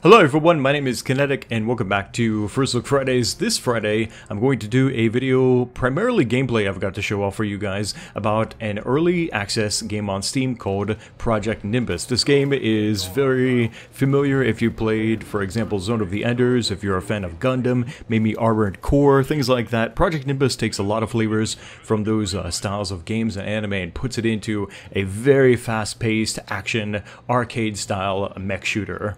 Hello everyone, my name is Kinetic and welcome back to First Look Fridays. This Friday, I'm going to do a video, primarily gameplay I've got to show off for you guys, about an early access game on Steam called Project Nimbus. This game is very familiar if you played, for example, Zone of the Enders, if you're a fan of Gundam, maybe Armored Core, things like that. Project Nimbus takes a lot of flavors from those styles of games and anime and puts it into a very fast-paced, action, arcade-style mech shooter.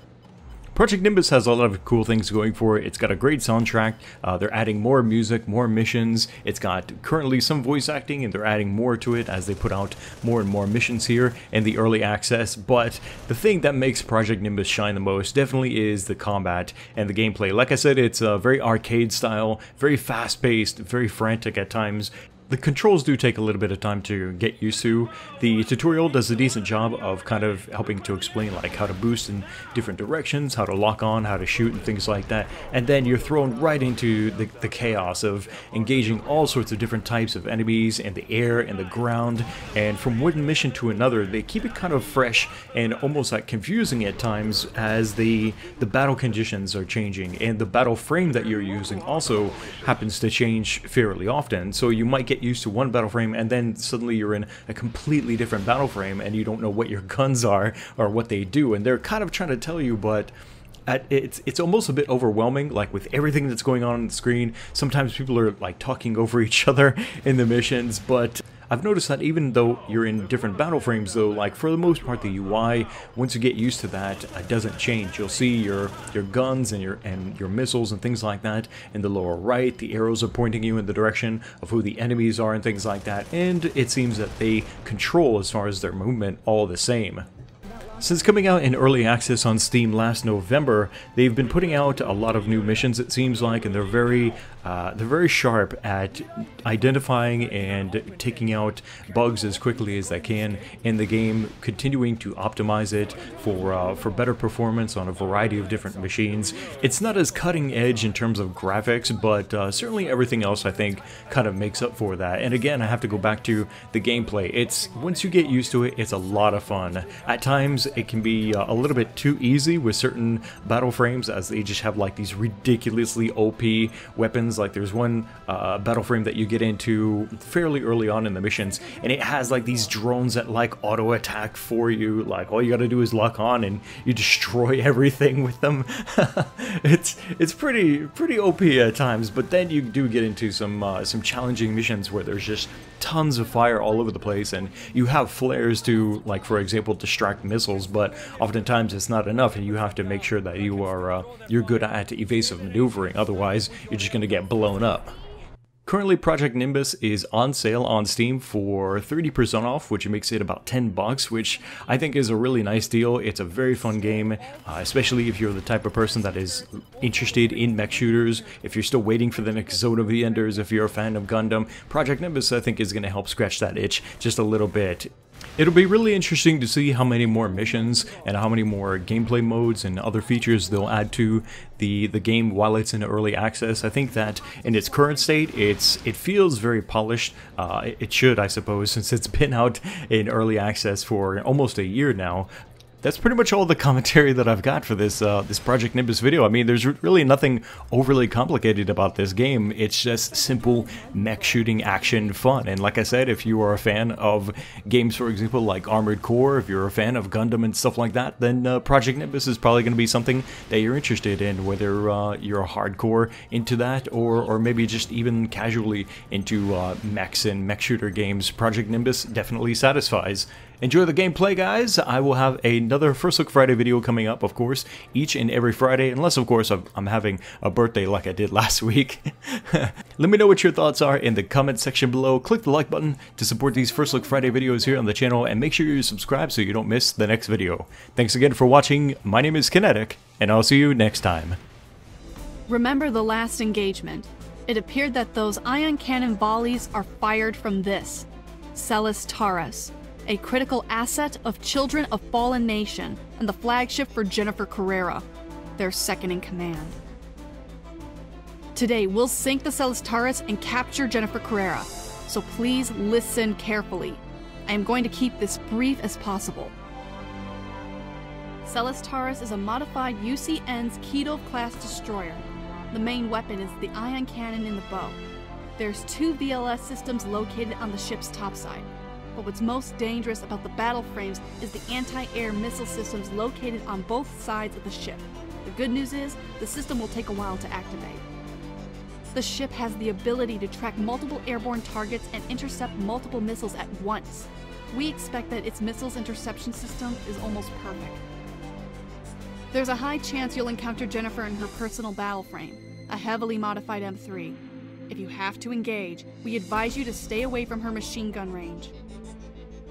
Project Nimbus has a lot of cool things going for it. It's got a great soundtrack, they're adding more music, more missions, it's got currently some voice acting and they're adding more to it as they put out more and more missions here in the early access, but the thing that makes Project Nimbus shine the most definitely is the combat and the gameplay. Like I said, it's very arcade style, very fast paced, very frantic at times. The controls do take a little bit of time to get used to. The tutorial does a decent job of kind of helping to explain like how to boost in different directions, how to lock on, how to shoot and things like that. And then you're thrown right into the chaos of engaging all sorts of different types of enemies in the air and the ground. And from one mission to another, they keep it kind of fresh and almost like confusing at times as the battle conditions are changing. And the battle frame that you're using also happens to change fairly often. So you might get used to one battle frame and then suddenly you're in a completely different battle frame and you don't know what your guns are or what they do, and they're kind of trying to tell you, but it's almost a bit overwhelming, like with everything that's going on the screen. Sometimes people are like talking over each other in the missions, but I've noticed that even though you're in different battle frames though, like for the most part the UI, once you get used to that, it doesn't change. You'll see your guns and your missiles and things like that in the lower right. The arrows are pointing you in the direction of who the enemies are and things like that, and it seems that they control, as far as their movement, all the same. Since coming out in early access on Steam last November, they've been putting out a lot of new missions, it seems like, and they're very sharp at identifying and taking out bugs as quickly as they can in the game, continuing to optimize it for better performance on a variety of different machines. It's not as cutting edge in terms of graphics, but certainly everything else I think kind of makes up for that. And again, I have to go back to the gameplay. It's once you get used to it, it's a lot of fun. At times it can be a little bit too easy with certain battle frames, as they just have like these ridiculously OP weapons. Like there's one battle frame that you get into fairly early on in the missions, and it has like these drones that like auto attack for you. Like all you gotta do is lock on and you destroy everything with them. it's pretty OP at times, but then you do get into some challenging missions where there's just tons of fire all over the place, and you have flares to, like for example, distract missiles, but oftentimes it's not enough, and you have to make sure that you're good at evasive maneuvering, otherwise you're just going to get blown up. Currently, Project Nimbus is on sale on Steam for 30% off, which makes it about $10, which I think is a really nice deal. It's a very fun game, especially if you're the type of person that is interested in mech shooters, if you're still waiting for the next Zone of the Enders, if you're a fan of Gundam. Project Nimbus, I think, is going to help scratch that itch just a little bit. It'll be really interesting to see how many more missions and how many more gameplay modes and other features they'll add to the game while it's in early access. I think that in its current state, it feels very polished. It should, I suppose, since it's been out in early access for almost a year now. That's pretty much all the commentary that I've got for this Project Nimbus video. I mean, there's really nothing overly complicated about this game. It's just simple mech shooting action fun. And like I said, if you are a fan of games, for example, like Armored Core, if you're a fan of Gundam and stuff like that, then Project Nimbus is probably going to be something that you're interested in, whether you're hardcore into that or maybe just even casually into mechs and mech shooter games. Project Nimbus definitely satisfies. Enjoy the gameplay, guys. I will have another First Look Friday video coming up, of course, each and every Friday, unless, of course, I'm having a birthday like I did last week. Let me know what your thoughts are in the comment section below. Click the like button to support these First Look Friday videos here on the channel, and make sure you subscribe so you don't miss the next video. Thanks again for watching. My name is Kinetic, and I'll see you next time. Remember the last engagement. It appeared that those ion cannon volleys are fired from this Celis Taurus, a critical asset of Children of Fallen Nation and the flagship for Jennifer Carrera, their second in command. Today, we'll sink the Celis Taurus and capture Jennifer Carrera, so please listen carefully. I am going to keep this brief as possible. Celis Taurus is a modified UCN's Keto-class destroyer. The main weapon is the ion cannon in the bow. There's 2 VLS systems located on the ship's topside. But what's most dangerous about the battle frames is the anti-air missile systems located on both sides of the ship. The good news is, the system will take a while to activate. The ship has the ability to track multiple airborne targets and intercept multiple missiles at once. We expect that its missiles interception system is almost perfect. There's a high chance you'll encounter Jennifer in her personal battle frame, a heavily modified M3. If you have to engage, we advise you to stay away from her machine gun range.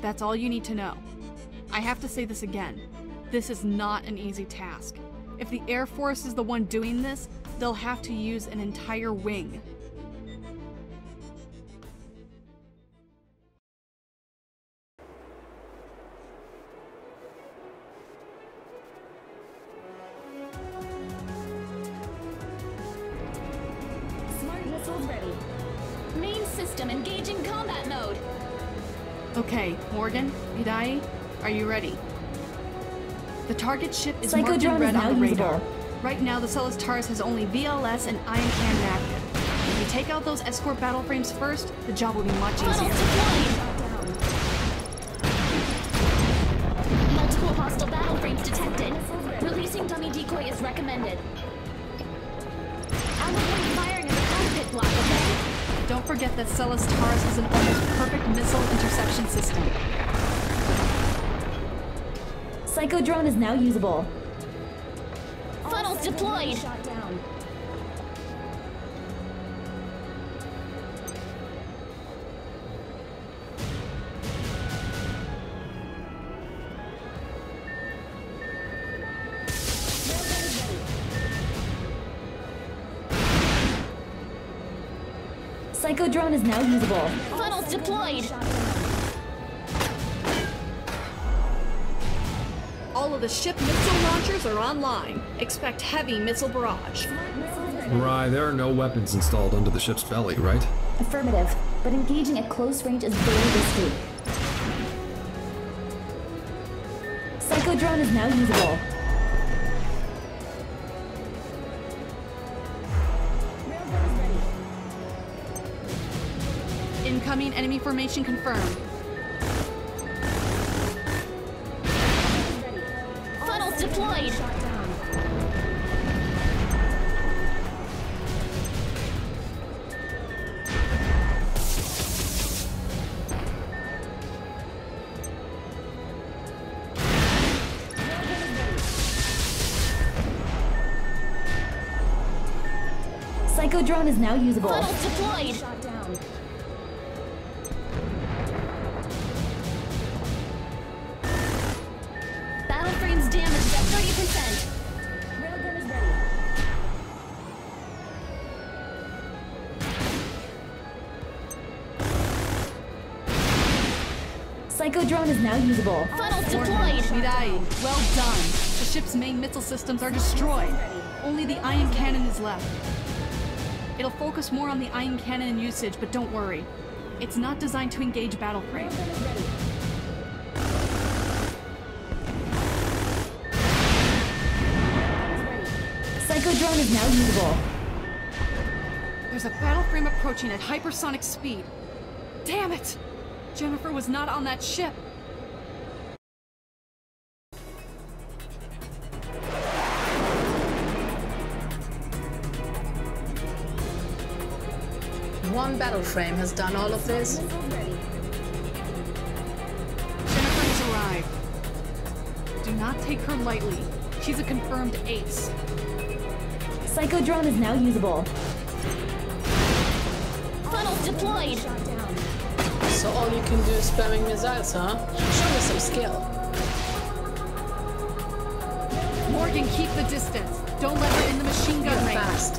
That's all you need to know. I have to say this again. This is not an easy task. If the Air Force is the one doing this, they'll have to use an entire wing. Smart missiles ready. Main system engaging combat mode. Okay, Morgan, Idai, are you ready? The target ship is marked in red on the radar. Right now, the Celis Taurus has only VLS and ion cannon active. If you take out those escort battle frames first, the job will be much easier. Multiple hostile battle frames detected. Releasing dummy decoy is recommended. I'll avoid firing in the cockpit block, okay? Don't forget that Celis Taurus has an almost perfect missile interception system. Psychodrone is now usable. Funnels deployed. Shot down. Psychodrone is now usable. Funnels deployed. All of the ship missile launchers are online. Expect heavy missile barrage. Right, there are no weapons installed under the ship's belly, right? Affirmative, but engaging at close range is very risky. Psychodrone is now usable. Incoming enemy formation confirmed. Funnels deployed. Psychodrone is now usable. Funnels deployed. Shot down. Battle frames damaged at 30%. Railgun is ready. Psychodrone is now usable. Funnels deployed. Midai, well done. The ship's main missile systems are destroyed. Only the ion cannon is left. It'll focus more on the ion cannon usage, but don't worry. It's not designed to engage battle frame. Psychodrone is now usable. There's a battle frame approaching at hypersonic speed. Damn it! Jennifer was not on that ship. One battle frame has done all of this. Jennifer has arrived. Do not take her lightly. She's a confirmed ace. Psychodrone is now usable. Funnels deployed. So all you can do is spamming missiles, huh? Show me some skill. Morgan, keep the distance. Don't let her in the machine gun You're range. fast.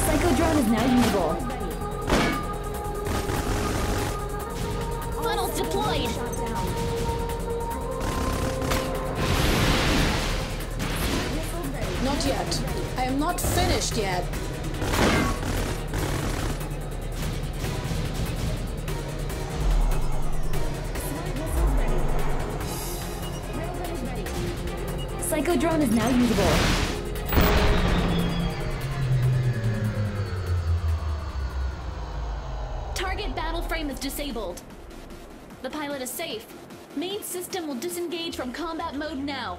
Psychodrone is now usable. Funnels deployed. Not yet. I am not finished yet. Echo drone is now usable. Target battle frame is disabled. The pilot is safe. Main system will disengage from combat mode now.